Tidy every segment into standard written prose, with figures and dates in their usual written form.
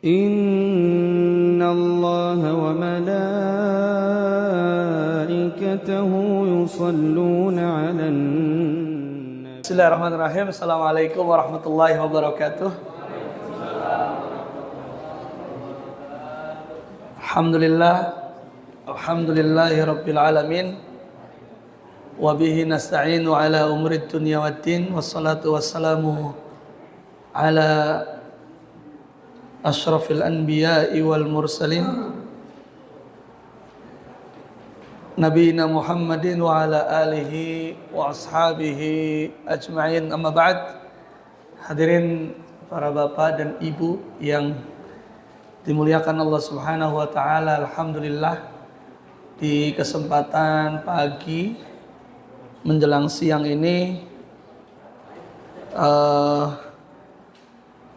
إن الله وملائكته يصلون على النبي. Bismillahirrahmanirrahim. Assalamualaikum warahmatullahi wabarakatuh. Alhamdulillahi rabbil alamin. Wabihi nasta'inu ala umurid dunya waddin. Wassalatu wassalamu ala ashrafil anbiya'i wal mursalin Nabiina Muhammadin wa ala alihi wa ashabihi ajma'in, amma ba'd. Hadirin para bapak dan ibu yang dimuliakan Allah subhanahu wa ta'ala. Alhamdulillah, di kesempatan pagi menjelang siang ini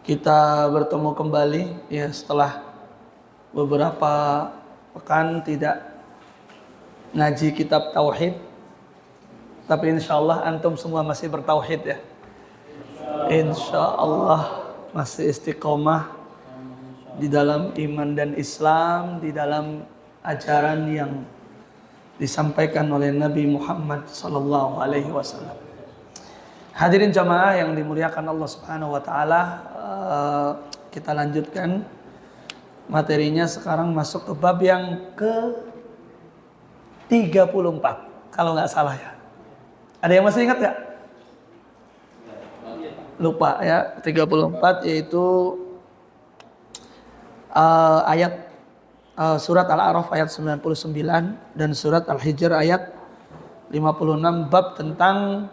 kita bertemu kembali ya setelah beberapa pekan tidak ngaji kitab tauhid, tapi insyaallah antum semua masih bertauhid ya. Insyaallah masih istiqomah di dalam iman dan Islam, di dalam ajaran yang disampaikan oleh Nabi Muhammad sallallahu alaihi wasallam. Hadirin jamaah yang dimuliakan Allah Subhanahu wa taala, kita lanjutkan materinya. Sekarang masuk ke bab yang ke-34 kalau nggak salah ya. Ada yang masih ingat nggak? Lupa ya. 34 yaitu ayat surat Al-A'raf ayat 99 dan surat Al-Hijr ayat 56, bab tentang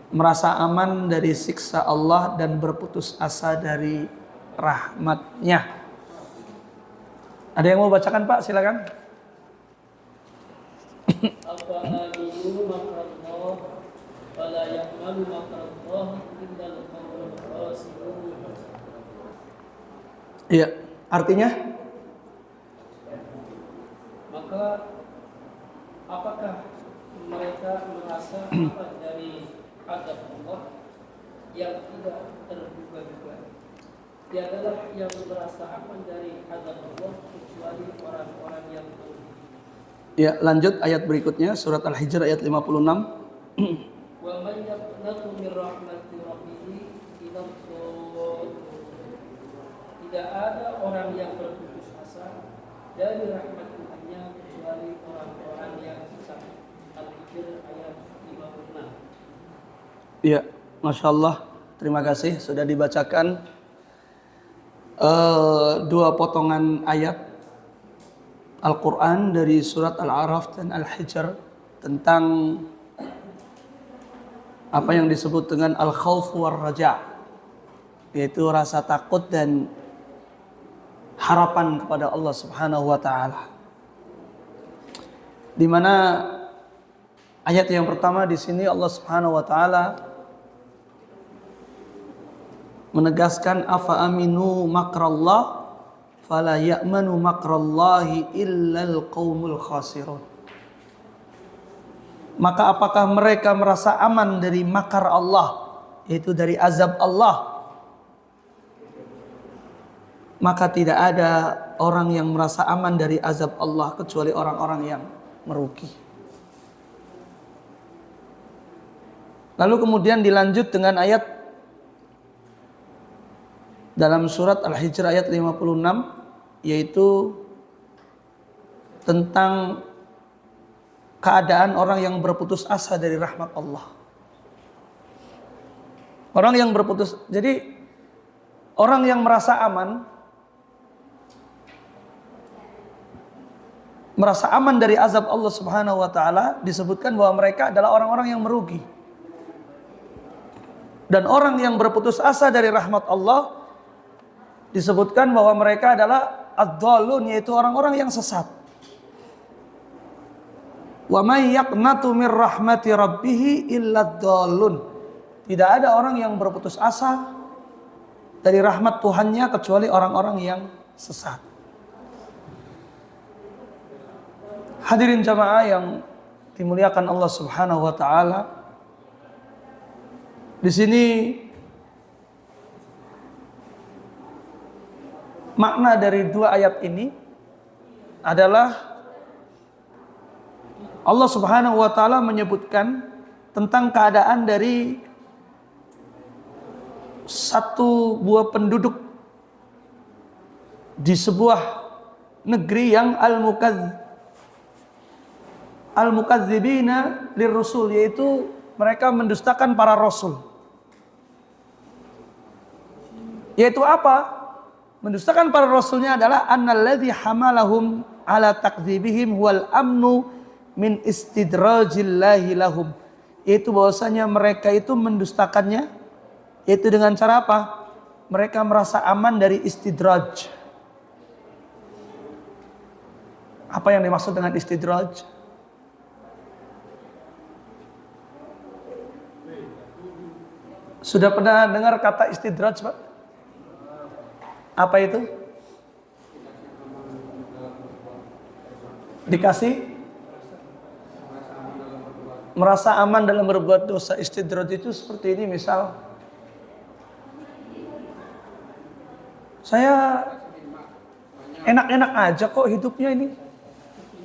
merasa aman dari siksa Allah dan berputus asa dari rahmatnya. Ada yang mau bacakan Pak? Silakan. Iya, artinya? Maka apakah mereka merasa aman dari azab Allah yang tidak terduga-duga? Tiadalah yang merasa aman dari azab Allah kecuali orang-orang yang merugi. Ya, lanjut ayat berikutnya surat Al-Hijr ayat 56. Wa man yaqnatu min rahmati rabbih illa dhallun. Tidak ada orang yang berputus asa dari rahmat Tuhannya kecuali orang-orang yang sesat. Al-Hijr ayat 56. Ya, Masya Allah, terima kasih sudah dibacakan dua potongan ayat Al-Quran dari surat Al-A'raf dan Al-Hijr tentang apa yang disebut dengan al-khawf war raja, yaitu rasa takut dan harapan kepada Allah Subhanahu wa taala. Di mana ayat yang pertama di sini Allah Subhanahu wa taala menegaskan afa aminu makrallah fala ya'manu makrallahi illal qaumul khasirun. Maka apakah mereka merasa aman dari makar Allah, yaitu dari azab Allah? Maka tidak ada orang yang merasa aman dari azab Allah kecuali orang-orang yang merugi. Lalu kemudian dilanjut dengan ayat dalam surat Al-Hijr ayat 56, yaitu tentang keadaan orang yang berputus asa dari rahmat Allah. Orang yang berputus, jadi orang yang merasa aman, merasa aman dari azab Allah Subhanahu wa taala, disebutkan bahwa mereka adalah orang-orang yang merugi. Dan orang yang berputus asa dari rahmat Allah disebutkan bahwa mereka adalah ad-dallun, yaitu orang-orang yang sesat. Wa may yaqnatu mir rahmati rabbih illa ad-dallun. Tidak ada orang yang berputus asa dari rahmat Tuhannya kecuali orang-orang yang sesat. Hadirin jamaah yang dimuliakan Allah Subhanahu wa taala, di sini makna dari dua ayat ini adalah Allah Subhanahu wa taala menyebutkan tentang keadaan dari satu buah penduduk di sebuah negeri yang al-mukadzibina lirrusul, yaitu mereka mendustakan para rasul. Yaitu apa? Mendustakan para rasulnya adalah annalladzi hamalahum ala takdzibihim wal amnu min istidrajillahi lahum. Yaitu bahwasanya mereka itu mendustakannya yaitu dengan cara apa? Mereka merasa aman dari istidraj. Apa yang dimaksud dengan istidraj? Sudah pernah dengar kata istidraj, Pak? Apa itu? Dikasih merasa aman dalam berbuat dosa. Istidraj itu seperti ini, misal saya enak-enak aja kok hidupnya ini,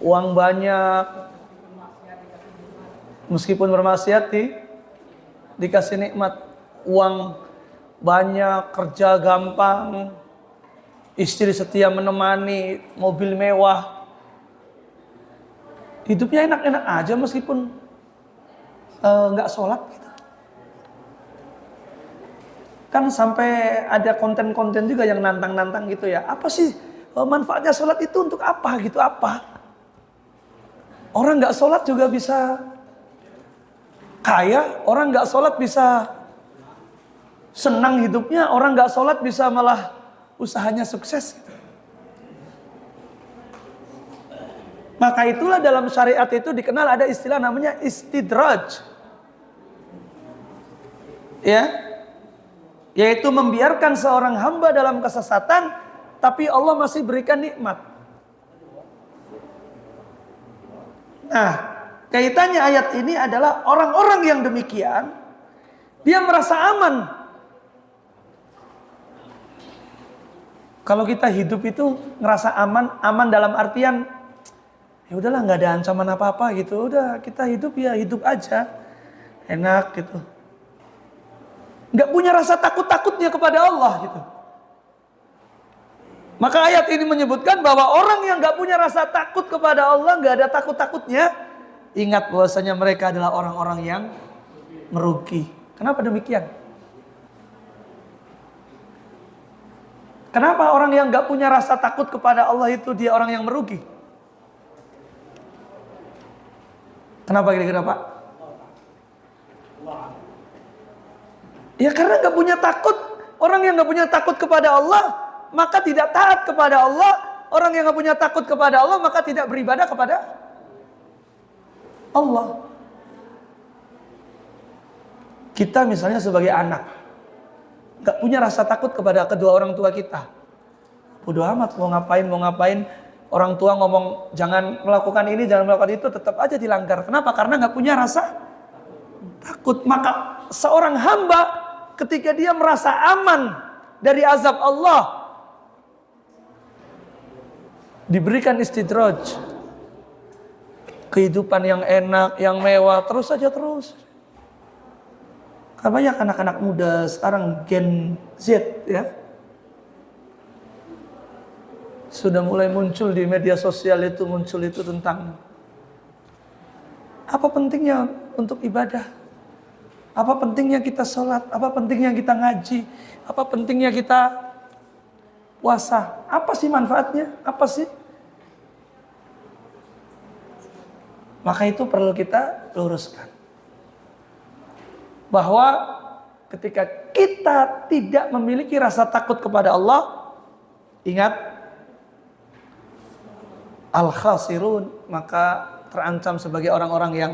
uang banyak, meskipun bermaksiat dikasih nikmat, uang banyak, kerja gampang, istri setia menemani, mobil mewah, hidupnya enak-enak aja meskipun nggak sholat gitu. Kan sampai ada konten-konten juga yang nantang-nantang gitu ya. Apa sih manfaatnya sholat itu untuk apa gitu, apa? Orang nggak sholat juga bisa kaya, orang nggak sholat bisa senang hidupnya, orang nggak sholat bisa malah usahanya sukses. Maka itulah dalam syariat itu dikenal ada istilah namanya istidraj. Ya, yaitu membiarkan seorang hamba dalam kesesatan, tapi Allah masih berikan nikmat. Nah, kaitannya ayat ini adalah orang-orang yang demikian, dia merasa aman. Kalau kita hidup itu ngerasa aman, aman dalam artian ya udahlah nggak ada ancaman apa-apa gitu, udah kita hidup ya hidup aja, enak gitu. Nggak punya rasa takut-takutnya kepada Allah gitu. Maka ayat ini menyebutkan bahwa orang yang nggak punya rasa takut kepada Allah, nggak ada takut-takutnya, ingat bahwasanya mereka adalah orang-orang yang merugi. Kenapa demikian? Kenapa orang yang nggak punya rasa takut kepada Allah itu dia orang yang merugi? Kenapa kira-kira, Pak? Ya karena nggak punya takut. Orang yang nggak punya takut kepada Allah, maka tidak taat kepada Allah. Orang yang nggak punya takut kepada Allah, maka tidak beribadah kepada Allah. Kita misalnya sebagai anak, nggak punya rasa takut kepada kedua orang tua kita. Bodoh amat mau ngapain. Orang tua ngomong jangan melakukan ini, jangan melakukan itu, tetap aja dilanggar. Kenapa? Karena nggak punya rasa takut. Maka seorang hamba ketika dia merasa aman dari azab Allah, diberikan istidraj, kehidupan yang enak, yang mewah, terus saja terus. Kan banyak anak-anak muda sekarang Gen Z ya, sudah mulai muncul di media sosial itu, muncul itu tentang apa pentingnya untuk ibadah, apa pentingnya kita sholat, apa pentingnya kita ngaji, apa pentingnya kita puasa, apa sih manfaatnya, apa sih? Maka itu perlu kita luruskan, bahwa ketika kita tidak memiliki rasa takut kepada Allah, ingat al-khasirun, maka terancam sebagai orang-orang yang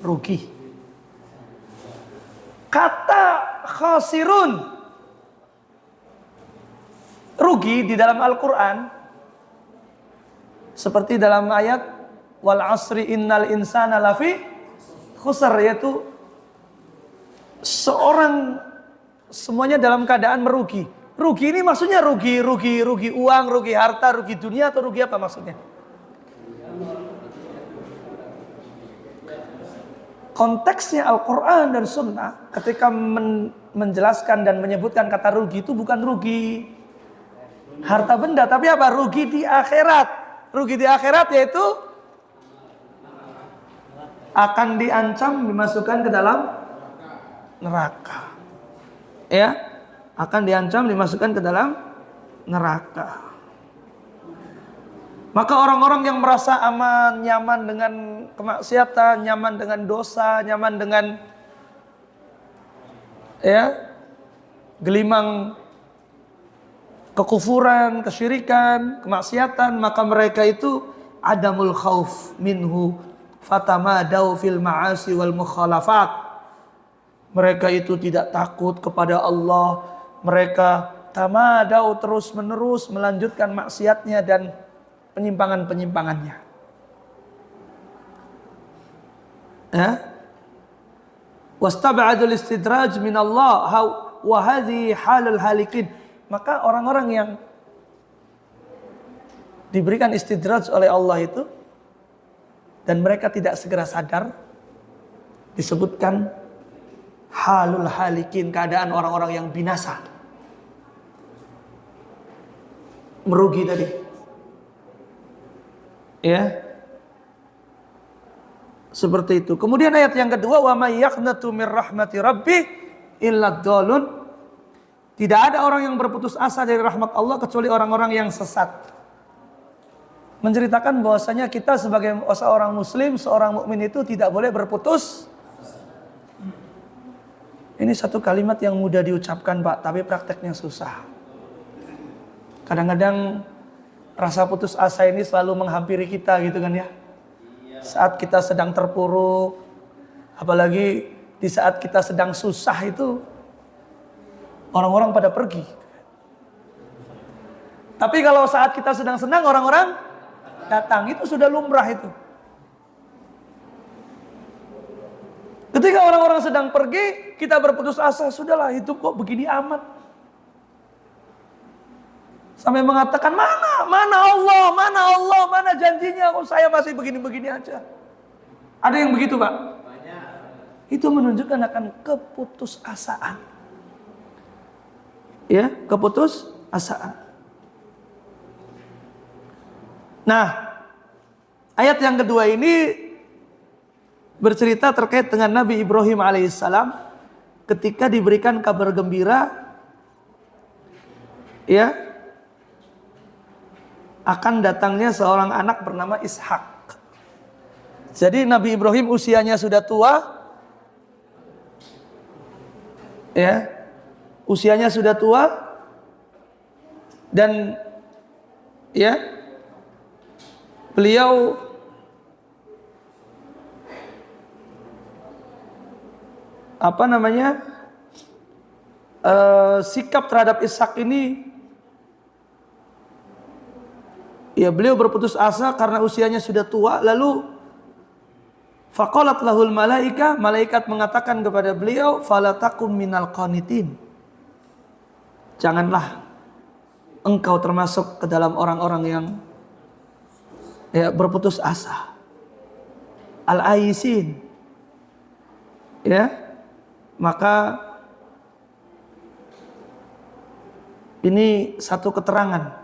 rugi. Kata khasirun, rugi di dalam Al-Quran, seperti dalam ayat wal asri innal insana lafi khusr, yaitu semuanya dalam keadaan merugi. Rugi ini maksudnya rugi uang, rugi harta, rugi dunia, atau rugi apa maksudnya? Konteksnya Al-Quran dan Sunnah ketika menjelaskan dan menyebutkan kata rugi itu bukan rugi harta benda, tapi apa? Rugi di akhirat. Rugi di akhirat yaitu akan diancam dimasukkan ke dalam neraka. Ya, akan diancam dimasukkan ke dalam neraka. Maka orang-orang yang merasa aman, nyaman dengan kemaksiatan, nyaman dengan dosa, nyaman dengan gelimang kekufuran, kesyirikan, kemaksiatan, maka mereka itu adamul khauf minhu fatamadau fil ma'asi wal mukhalafat. Mereka itu tidak takut kepada Allah, mereka tamadau terus menerus melanjutkan maksiatnya dan penyimpangannya. Wastab'adul istidraj min Allah wa hadhi halul halikin. Maka orang-orang yang diberikan istidraj oleh Allah itu dan mereka tidak segera sadar, disebutkan halul halikin, keadaan orang-orang yang binasa, merugi tadi. Ya, seperti itu. Kemudian ayat yang kedua, wa may yaqnatu mir rahmati rabbih illa dhalun. Tidak ada orang yang berputus asa dari rahmat Allah kecuali orang-orang yang sesat. Menceritakan bahwasanya kita sebagai seorang muslim, seorang mukmin itu tidak boleh berputus. Ini satu kalimat yang mudah diucapkan, Pak, tapi prakteknya susah. Kadang-kadang rasa putus asa ini selalu menghampiri kita gitu kan ya. Saat kita sedang terpuruk, apalagi di saat kita sedang susah itu, orang-orang pada pergi. Tapi kalau saat kita sedang senang, orang-orang datang. Itu sudah lumrah itu. Ketika orang-orang sedang pergi, kita berputus asa, sudahlah hidup kok begini amat. Sampai mengatakan, mana Allah, mana janjinya, kok saya masih begini-begini aja. Ada yang begitu, Pak? Itu menunjukkan akan keputusasaan. Ya, keputusasaan. Nah, ayat yang kedua ini bercerita terkait dengan Nabi Ibrahim alaihissalam ketika diberikan kabar gembira, ya, akan datangnya seorang anak bernama Ishak. Jadi Nabi Ibrahim usianya sudah tua, ya, usianya sudah tua, dan ya, beliau sikap terhadap Ishak ini, ya, beliau berputus asa karena usianya sudah tua. Lalu faqalat lahul malaika, malaikat mengatakan kepada beliau, fala takum minal qanitin, janganlah engkau termasuk ke dalam orang-orang yang, ya, berputus asa. Al-aisin, ya, maka ini satu keterangan.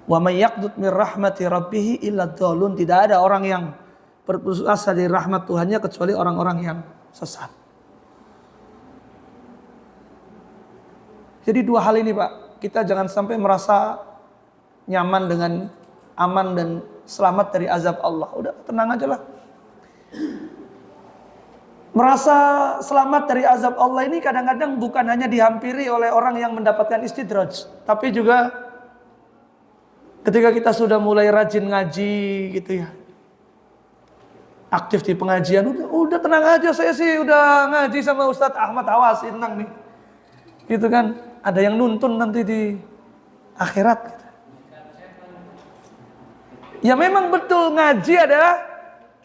Wa may yaqnut mir rahmati rabbih illa dhalun. Tidak ada orang yang berputus asa dari rahmat Tuhannya kecuali orang-orang yang sesat. Jadi dua hal ini, Pak, kita jangan sampai merasa nyaman dengan aman dan selamat dari azab Allah. Udah tenang aja lah. Merasa selamat dari azab Allah ini kadang-kadang bukan hanya dihampiri oleh orang yang mendapatkan istidraj, tapi juga ketika kita sudah mulai rajin ngaji gitu ya, aktif di pengajian, udah tenang aja, saya sih udah ngaji sama Ustadz Ahmad Awas, tenang nih, gitu kan. Ada yang nuntun nanti di akhirat gitu. Ya memang betul, ngaji adalah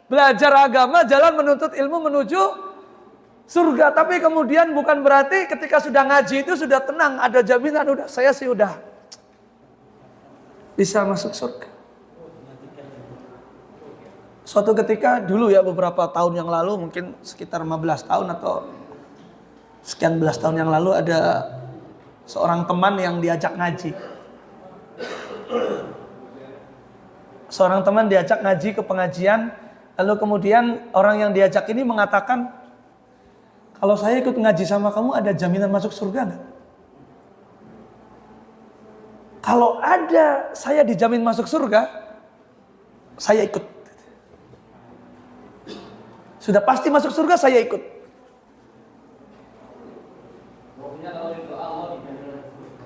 belajar agama, jalan menuntut ilmu menuju surga. Tapi kemudian bukan berarti ketika sudah ngaji itu sudah tenang, ada jaminan udah saya sih udah bisa masuk surga. Suatu ketika dulu ya, beberapa tahun yang lalu, mungkin sekitar 15 tahun atau sekian belas tahun yang lalu, ada seorang teman yang diajak ngaji. Seorang teman diajak ngaji ke pengajian, lalu kemudian orang yang diajak ini mengatakan, kalau saya ikut ngaji sama kamu ada jaminan masuk surga nggak? Kalau ada saya dijamin masuk surga, saya ikut. Sudah pasti masuk surga, saya ikut.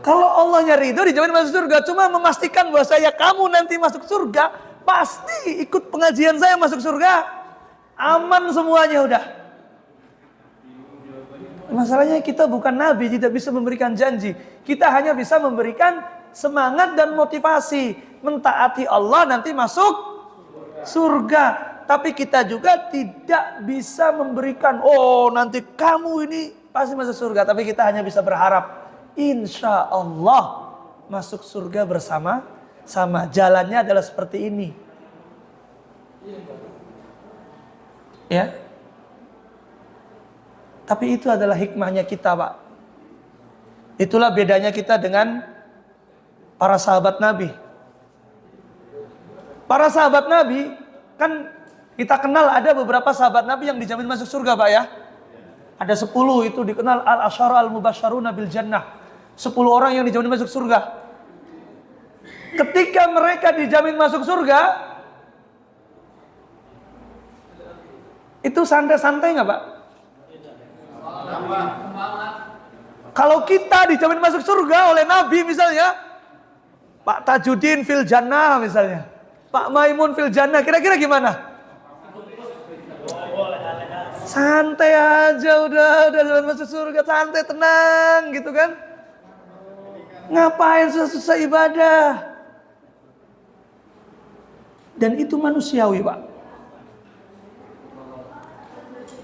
Kalau Allahnya ridho dijamin masuk surga. Cuma memastikan bahwa kamu nanti masuk surga, pasti ikut pengajian saya masuk surga. Aman semuanya udah. Masalahnya kita bukan nabi, tidak bisa memberikan janji. Kita hanya bisa memberikan semangat dan motivasi. Mentaati Allah nanti masuk surga. Tapi kita juga tidak bisa memberikan, oh nanti kamu ini pasti masuk surga. Tapi kita hanya bisa berharap, insya Allah masuk surga bersama-sama. Jalannya adalah seperti ini. Ya. Tapi itu adalah hikmahnya kita, Pak. Itulah bedanya kita dengan para sahabat Nabi. Para sahabat Nabi, kan kita kenal ada beberapa sahabat Nabi yang dijamin masuk surga, Pak ya. Ada 10 itu dikenal al-asyara al-mubasysyaruna bil jannah. 10 orang yang dijamin masuk surga. Ketika mereka dijamin masuk surga, itu santai-santai nggak, Pak? Kalau kita dijamin masuk surga oleh Nabi misalnya, Pak Tajuddin fil jannah misalnya, Pak Maimun fil jannah, kira-kira gimana? Santai aja, udah masuk surga, santai, tenang gitu kan. Ngapain susah-susah ibadah? Dan itu manusiawi, Pak.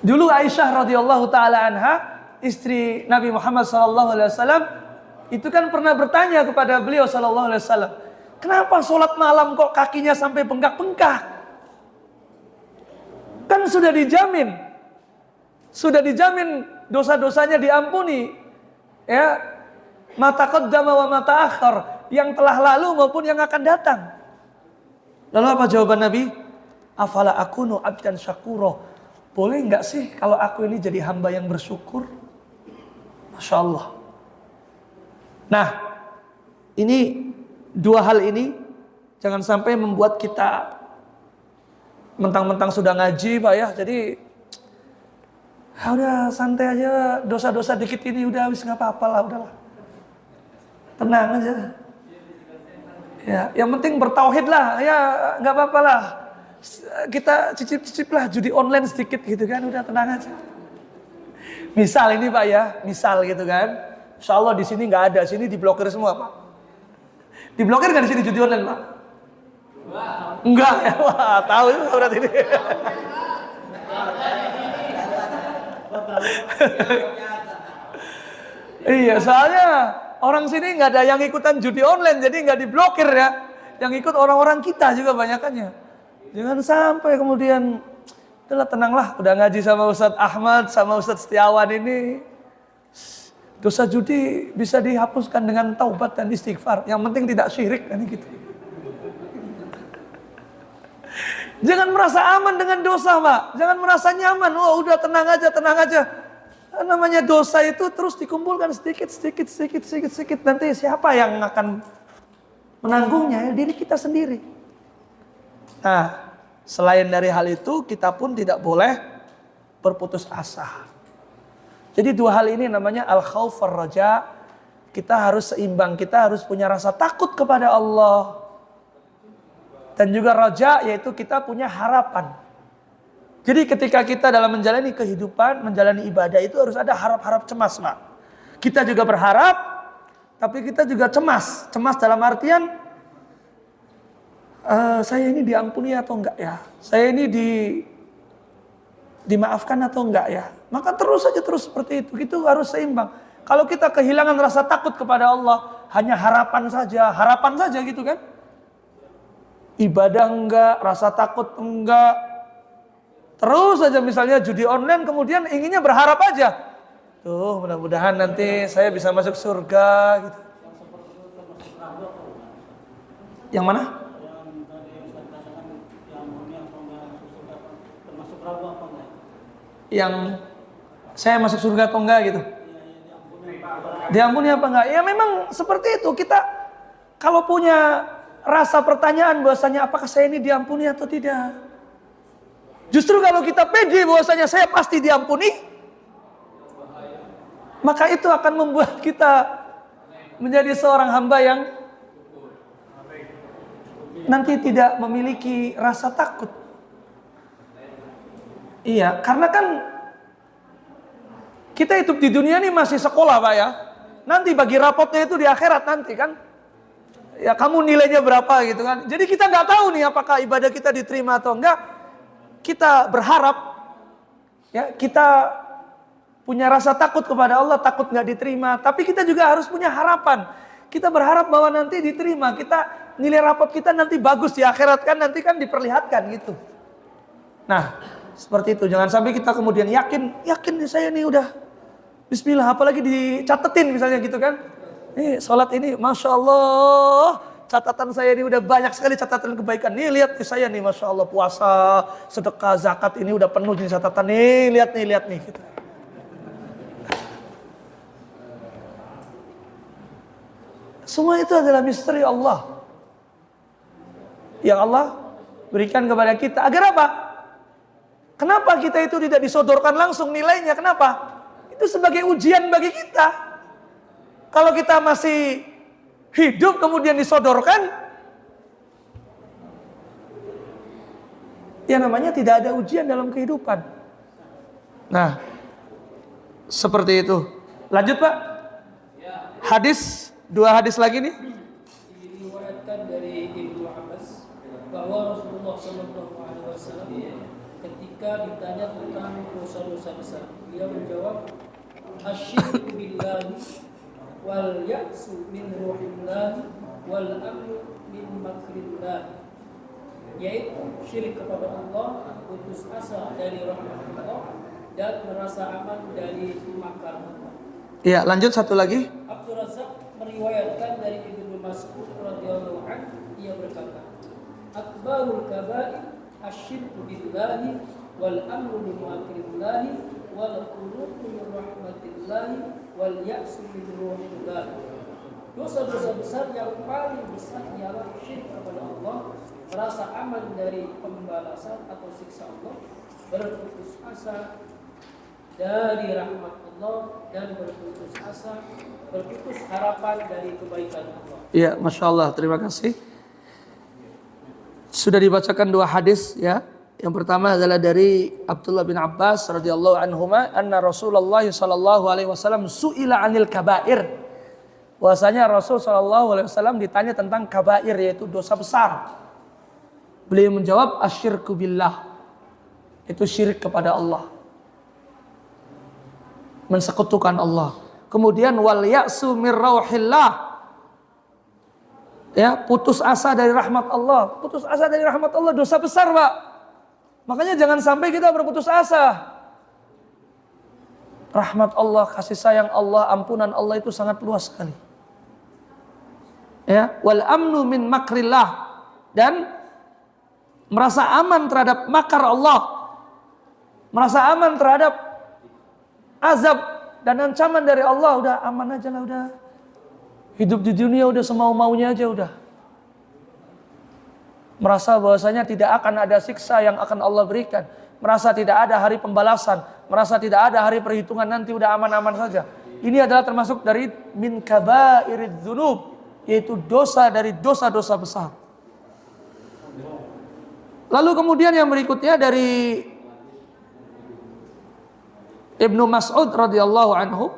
Dulu Aisyah radhiyallahu taala anha, istri Nabi Muhammad sallallahu alaihi wasallam, itu kan pernah bertanya kepada beliau sallallahu alaihi wasallam, kenapa sholat malam kok kakinya sampai bengkak-bengkak? Kan sudah dijamin dosa-dosanya diampuni, ya, mata qaddama wa mata akhir, yang telah lalu maupun yang akan datang. Lalu apa jawaban Nabi? Afala akunu abdan syakuro. Boleh nggak sih kalau aku ini jadi hamba yang bersyukur? Masya Allah. Nah, ini dua hal ini jangan sampai membuat kita mentang-mentang sudah ngaji, Pak ya. Jadi udah santai aja, dosa-dosa dikit ini udah habis, nggak apa-apa lah, udahlah. Tenang aja. Ya, yang penting bertauhid lah, ya nggak apa-apa lah. Kita cicip-cicip lah judi online sedikit gitu kan, udah tenang aja. Misal ini Pak ya, misal gitu kan. Insya Allah di sini nggak ada, sini diblokir semua, Pak. Diblokir nggak di sini judi online, Pak? Enggak ya, wah tahu itu berarti ini. Iya, soalnya orang sini nggak ada yang ikutan judi online, jadi nggak diblokir ya. Yang ikut orang-orang kita juga banyakannya. Jangan sampai kemudian, udahlah tenanglah, udah ngaji sama Ustadz Ahmad, sama Ustadz Setiawan ini, dosa judi bisa dihapuskan dengan taubat dan istighfar. Yang penting tidak syirik kan gitu. Jangan merasa aman dengan dosa, Pak. Jangan merasa nyaman. Oh, udah tenang aja, tenang aja. Namanya dosa itu terus dikumpulkan sedikit. Nanti siapa yang akan menanggungnya? Ya, diri kita sendiri. Nah, selain dari hal itu, kita pun tidak boleh berputus asa. Jadi dua hal ini namanya al-khauf war-raja. Kita harus seimbang, kita harus punya rasa takut kepada Allah. Dan juga raja, yaitu kita punya harapan. Jadi ketika kita dalam menjalani kehidupan, menjalani ibadah itu harus ada harap-harap cemas, Pak. Kita juga berharap, tapi kita juga cemas. Cemas dalam artian, saya ini diampuni atau enggak ya? Saya ini dimaafkan atau enggak ya? Maka terus saja seperti itu. Itu harus seimbang. Kalau kita kehilangan rasa takut kepada Allah, hanya harapan saja gitu kan? Ibadah enggak, rasa takut enggak. Terus saja misalnya judi online, kemudian inginnya berharap aja. Tuh, mudah-mudahan nanti saya bisa masuk surga gitu. Yang mana? Yang saya masuk surga atau enggak gitu. Diampuni apa enggak? Ya memang seperti itu. Kita kalau punya rasa pertanyaan bahwasanya apakah saya ini diampuni atau tidak. Justru kalau kita pede bahwasanya saya pasti diampuni, maka itu akan membuat kita menjadi seorang hamba yang nanti tidak memiliki rasa takut. Iya, karena kan kita hidup di dunia ini masih sekolah Pak ya. Nanti bagi rapotnya itu di akhirat nanti kan. Ya kamu nilainya berapa gitu kan. Jadi kita nggak tahu nih apakah ibadah kita diterima atau enggak. Kita berharap ya kita punya rasa takut kepada Allah, takut nggak diterima. Tapi kita juga harus punya harapan. Kita berharap bahwa nanti diterima. Kita nilai rapot kita nanti bagus di akhirat kan, nanti kan diperlihatkan gitu. Nah, seperti itu. Jangan sampai kita kemudian yakin nih saya nih udah bismillah, apalagi dicatetin misalnya gitu kan. Nih sholat ini Masya Allah, catatan saya ini udah banyak sekali catatan kebaikan. Nih lihat nih saya nih Masya Allah, puasa, sedekah, zakat ini udah penuh nih catatan. Nih lihat nih gitu. Semua itu adalah misteri Allah yang Allah berikan kepada kita. Agar apa? Kenapa kita itu tidak disodorkan langsung nilainya? Kenapa? Itu sebagai ujian bagi kita. Kalau kita masih hidup kemudian disodorkan, ya namanya tidak ada ujian dalam kehidupan. Nah, seperti itu. Lanjut Pak. Hadis, 2 hadis lagi nih. Diriwayatkan dari Ibnu Abbas bahwa Rasulullah SAW ketika ditanya tentang dosa-dosa besar, beliau menjawab, asyirku billahi wal ya'su min ruhillahi wal amnu min makrillah, yaitu syirik kepada Allah, putus asa dari rahmat Allah, dan merasa aman dari makar Allah. Iya, lanjut satu lagi. Abdul Razak meriwayatkan dari Ibnu Mas'ud radhiyallahu anhu, ia berkata, akbarul kabair asyirku billahi wal amru min makrillahi wal qunutu min rahmatillahi wal ya'su min ruhillahi. Dosa-dosa besar yang paling besar ialah syirik kepada Allah, merasa aman dari pembalasan atau siksa Allah, berputus asa dari rahmat Allah, dan berputus harapan dari kebaikan Allah. Iya, Masya Allah, terima kasih. Sudah dibacakan 2 hadis ya. Yang pertama adalah dari Abdullah bin Abbas radhiyallahu anhuma, anna Rasulullah sallallahu alaihi wasallam su'ila 'anil kabair. Bahwasanya Rasul sallallahu alaihi wasallam ditanya tentang kabair, yaitu dosa besar. Beliau menjawab asyirku billah. Itu syirik kepada Allah. Mensekutukan Allah. Kemudian wal ya'su mir rauhillah. Ya, putus asa dari rahmat Allah. Putus asa dari rahmat Allah dosa besar, Pak. Makanya jangan sampai kita berputus asa. Rahmat Allah, kasih sayang Allah, ampunan Allah itu sangat luas sekali. Ya, wal amnu min makrillah, dan merasa aman terhadap makar Allah. Merasa aman terhadap azab dan ancaman dari Allah. Udah aman aja lah, udah. Hidup di dunia udah semau-maunya aja udah. Merasa bahwasanya tidak akan ada siksa yang akan Allah berikan. Merasa tidak ada hari pembalasan. Merasa tidak ada hari perhitungan, nanti udah aman-aman saja. Ini adalah termasuk dari min kabairidz dzunub, yaitu dosa dari dosa-dosa besar. Lalu kemudian yang berikutnya dari Ibnu Mas'ud radhiyallahu anhu,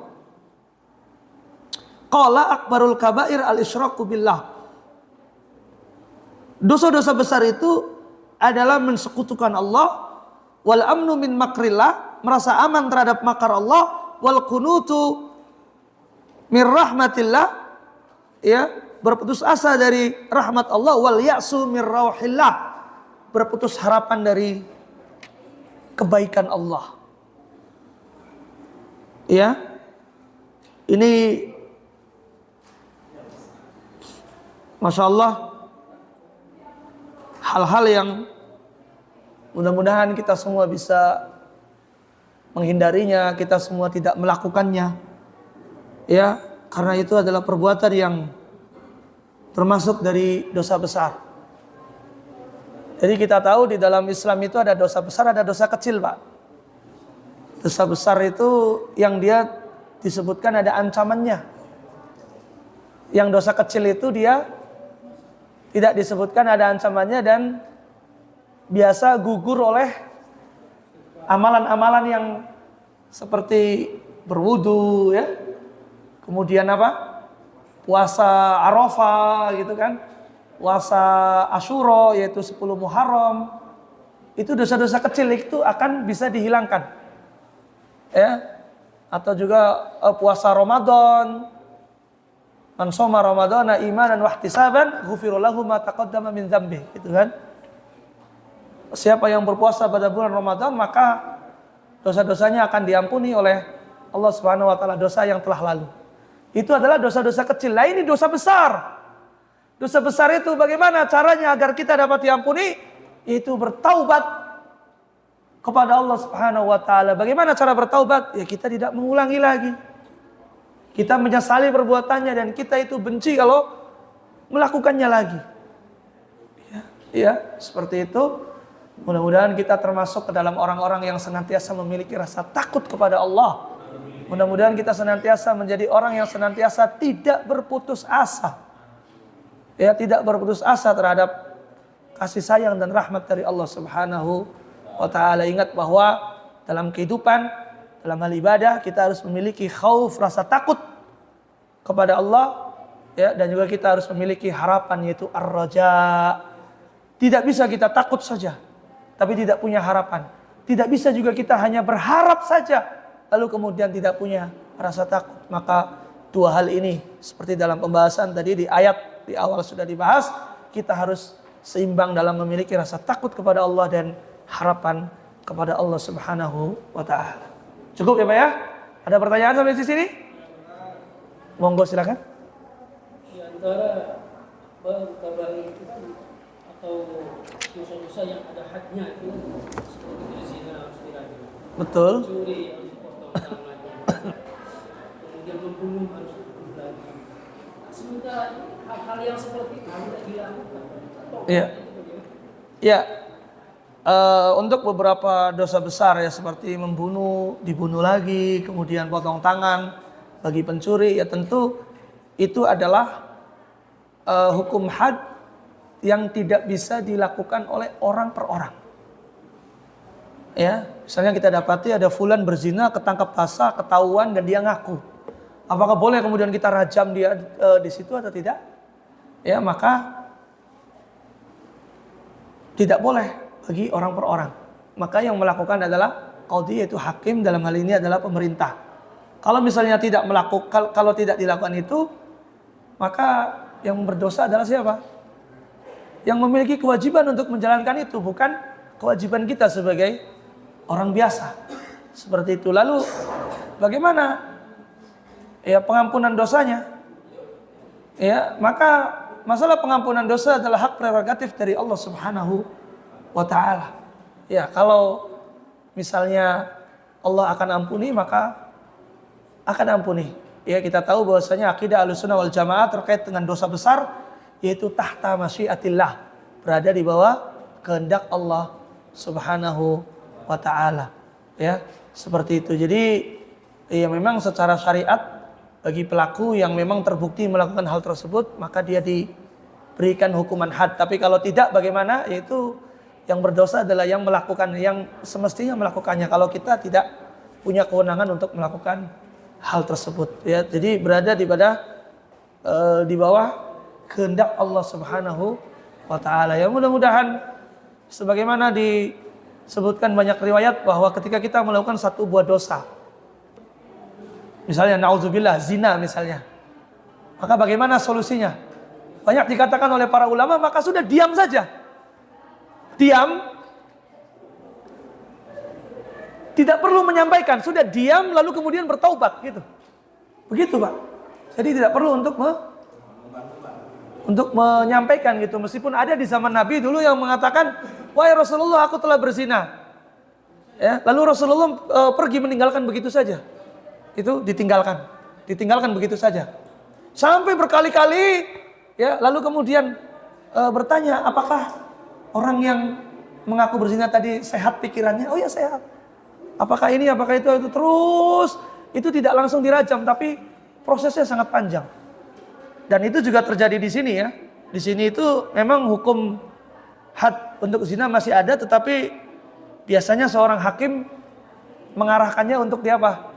qala akbarul kabair al-isyraku billah. Dosa-dosa besar itu adalah mensekutukan Allah wal amnu min makrillah, merasa aman terhadap makar Allah, wal qunutu min rahmatillah, ya, berputus asa dari rahmat Allah, wal ya'su min rauhillah, berputus harapan dari kebaikan Allah. Ya. Ini Masya Allah hal-hal yang mudah-mudahan kita semua bisa menghindarinya, kita semua tidak melakukannya. Ya, karena itu adalah perbuatan yang termasuk dari dosa besar. Jadi kita tahu di dalam Islam itu ada dosa besar, ada dosa kecil, Pak. Dosa besar itu yang dia disebutkan ada ancamannya. Yang dosa kecil itu dia tidak disebutkan ada ancamannya dan biasa gugur oleh amalan-amalan yang seperti berwudu, ya. Kemudian apa? Puasa Arafah gitu kan. Puasa Asyura yaitu 10 Muharram. Itu dosa-dosa kecil itu akan bisa dihilangkan. Ya. Atau juga puasa Ramadan. Man shoma Ramadhana imanan wa ihtisaban ghufira lahu ma taqaddama min dzambi, gitu kan. Siapa yang berpuasa pada bulan Ramadan maka dosa-dosanya akan diampuni oleh Allah Subhanahu wa taala, dosa yang telah lalu. Itu adalah dosa-dosa kecil. Nah, ini dosa besar. Dosa besar itu bagaimana caranya agar kita dapat diampuni? Itu bertaubat kepada Allah Subhanahu wa taala. Bagaimana cara bertaubat? Ya kita tidak mengulangi lagi. Kita menyesali perbuatannya dan kita itu benci kalau melakukannya lagi. Ya, seperti itu. Mudah-mudahan kita termasuk ke dalam orang-orang yang senantiasa memiliki rasa takut kepada Allah. Mudah-mudahan kita senantiasa menjadi orang yang senantiasa tidak berputus asa. Ya, tidak berputus asa terhadap kasih sayang dan rahmat dari Allah Subhanahu wa taala. Ingat bahwa dalam kehidupan, dalam hal ibadah kita harus memiliki khauf, rasa takut kepada Allah, ya, dan juga kita harus memiliki harapan yaitu ar-raja. Tidak bisa kita takut saja tapi tidak punya harapan. Tidak bisa juga kita hanya berharap saja lalu kemudian tidak punya rasa takut. Maka dua hal ini seperti dalam pembahasan tadi di ayat di awal sudah dibahas, kita harus seimbang dalam memiliki rasa takut kepada Allah dan harapan kepada Allah Subhanahu wa taala. Cukup ya Pak ya? Ada pertanyaan sampai di sini? Monggo silakan. Di antara kabair itu kan atau dosa-dosa yang ada hadnya itu seperti zina harus diraja. Betul. Curi harus dipotong tangannya. Kemudian membunuh harus dibunuh lagi. Sementara hal-hal yang seperti itu tidak dilakukan. Iya. Iya. Untuk beberapa dosa besar ya seperti membunuh, dibunuh lagi, kemudian potong tangan bagi pencuri, ya tentu itu adalah hukum had yang tidak bisa dilakukan oleh orang per orang. Ya, misalnya kita dapati ada fulan berzina, ketangkap basah, ketahuan dan dia ngaku. Apakah boleh kemudian kita rajam dia di situ atau tidak? Ya, maka tidak boleh bagi orang per orang. Maka yang melakukan adalah qadhi, yaitu hakim, dalam hal ini adalah pemerintah. Kalau misalnya tidak melakukan, kalau tidak dilakukan itu, maka yang berdosa adalah siapa? Yang memiliki kewajiban untuk menjalankan itu, bukan kewajiban kita sebagai orang biasa. Seperti itu. Lalu bagaimana ya pengampunan dosanya? Ya, maka masalah pengampunan dosa adalah hak prerogatif dari Allah Subhanahu wa taala. Ya, kalau misalnya Allah akan ampuni, maka akan ampuni. Ya, kita tahu bahwasanya akidah Ahlussunnah wal Jamaah terkait dengan dosa besar yaitu tahta masyiatillah, berada di bawah kehendak Allah Subhanahu wa taala. Ya, seperti itu. Jadi ya memang secara syariat bagi pelaku yang memang terbukti melakukan hal tersebut maka dia diberikan hukuman had. Tapi kalau tidak bagaimana? Yaitu yang berdosa adalah yang melakukan, yang semestinya melakukannya. Kalau kita tidak punya kewenangan untuk melakukan hal tersebut, ya. Jadi berada di bawah kehendak Allah Subhanahu wa taala. Ya, mudah-mudahan sebagaimana sebutkan banyak riwayat bahwa ketika kita melakukan satu buah dosa, misalnya na'udzubillah zina misalnya, maka bagaimana solusinya? Banyak dikatakan oleh para ulama, maka sudah diam saja. Diam, tidak perlu menyampaikan, sudah diam lalu kemudian bertaubat gitu. Begitu Pak. Jadi tidak perlu untuk menyampaikan gitu. Meskipun ada di zaman Nabi dulu yang mengatakan, wahai Rasulullah, aku telah berzina. Ya, lalu Rasulullah pergi meninggalkan begitu saja. Itu ditinggalkan begitu saja. Sampai berkali-kali, ya, lalu kemudian bertanya, apakah orang yang mengaku berzina tadi sehat pikirannya? Oh ya sehat. Apakah ini, apakah itu terus? Itu tidak langsung dirajam, tapi prosesnya sangat panjang. Dan itu juga terjadi di sini ya. Di sini itu memang hukum had untuk zina masih ada, tetapi biasanya seorang hakim mengarahkannya untuk dia apa?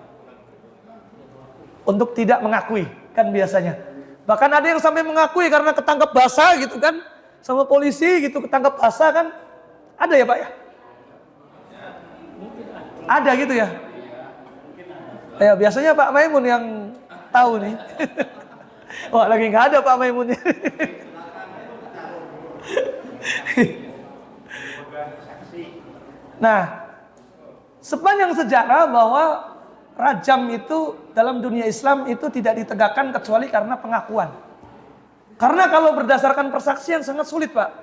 Untuk tidak mengakui, kan biasanya. Bahkan ada yang sampai mengakui karena ketangkap basah gitu kan, sama polisi gitu, ketangkap basah kan. Ada ya Pak ya? Ada gitu ya? Ya biasanya Pak Maimun yang tahu nih. Wah lagi nggak ada Pak Maimunnya. Nah, sepanjang sejarah bahwa rajam itu dalam dunia Islam itu tidak ditegakkan kecuali karena pengakuan. Karena kalau berdasarkan persaksian sangat sulit Pak.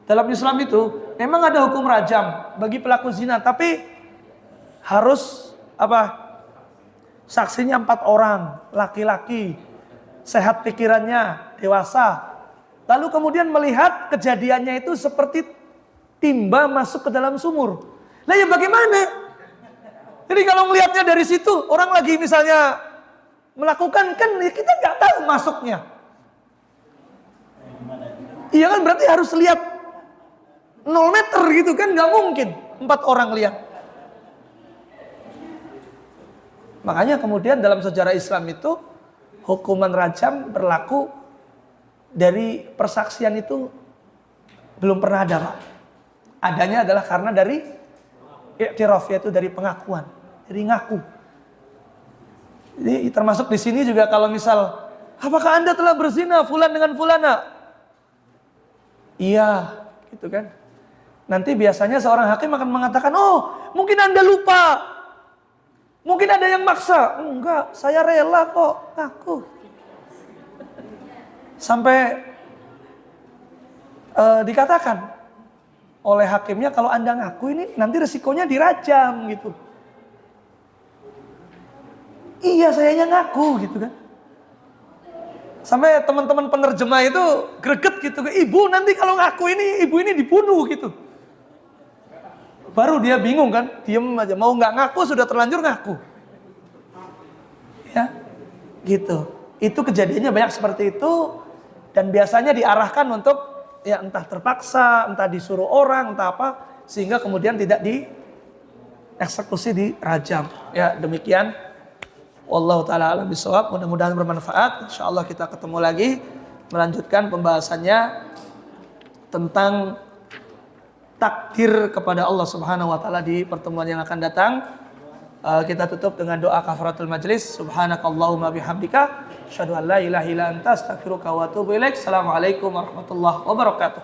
Dalam Islam itu memang ada hukum rajam bagi pelaku zina, tapi harus apa? Saksinya 4 orang, laki-laki, sehat pikirannya, dewasa. Lalu kemudian melihat kejadiannya itu seperti timba masuk ke dalam sumur. Nah ya bagaimana? Jadi kalau melihatnya dari situ, orang lagi misalnya melakukan, kan kita nggak tahu masuknya. Iya kan, berarti harus lihat 0 meter gitu kan, nggak mungkin 4 orang lihat. Makanya kemudian dalam sejarah Islam itu hukuman rajam berlaku dari persaksian itu belum pernah ada Pak. Adanya adalah karena dari i'tiraf, yaitu dari pengakuan, dari ngaku. Jadi termasuk di sini juga kalau misal, apakah Anda telah berzina fulan dengan fulana? Iya, gitu kan. Nanti biasanya seorang hakim akan mengatakan, oh mungkin Anda lupa. Mungkin ada yang maksa. Enggak, saya rela kok ngaku. Sampai dikatakan oleh hakimnya, kalau Anda ngaku ini nanti resikonya dirajam gitu. Iya, sayanya ngaku gitu kan. Sampai teman-teman penerjemah itu greget gitu. Ibu nanti kalau ngaku ini, ibu ini dibunuh gitu. Baru dia bingung kan, diem aja, mau nggak ngaku sudah terlanjur ngaku. Ya, gitu. Itu kejadiannya banyak seperti itu, dan biasanya diarahkan untuk ya entah terpaksa, entah disuruh orang, entah apa, sehingga kemudian tidak dieksekusi, dirajam. Ya demikian. Wallahu ta'ala a'lam bishawab. Mudah-mudahan bermanfaat. Insyaallah kita ketemu lagi melanjutkan pembahasannya tentang takdir kepada Allah Subhanahu wa taala di pertemuan yang akan datang. Kita tutup dengan doa kafaratul majlis. Subhanakallahumma bihamdika asyhadu an la ilaha illa anta astaghfiruka wa atubu ilaik. Assalamualaikum warahmatullahi wabarakatuh.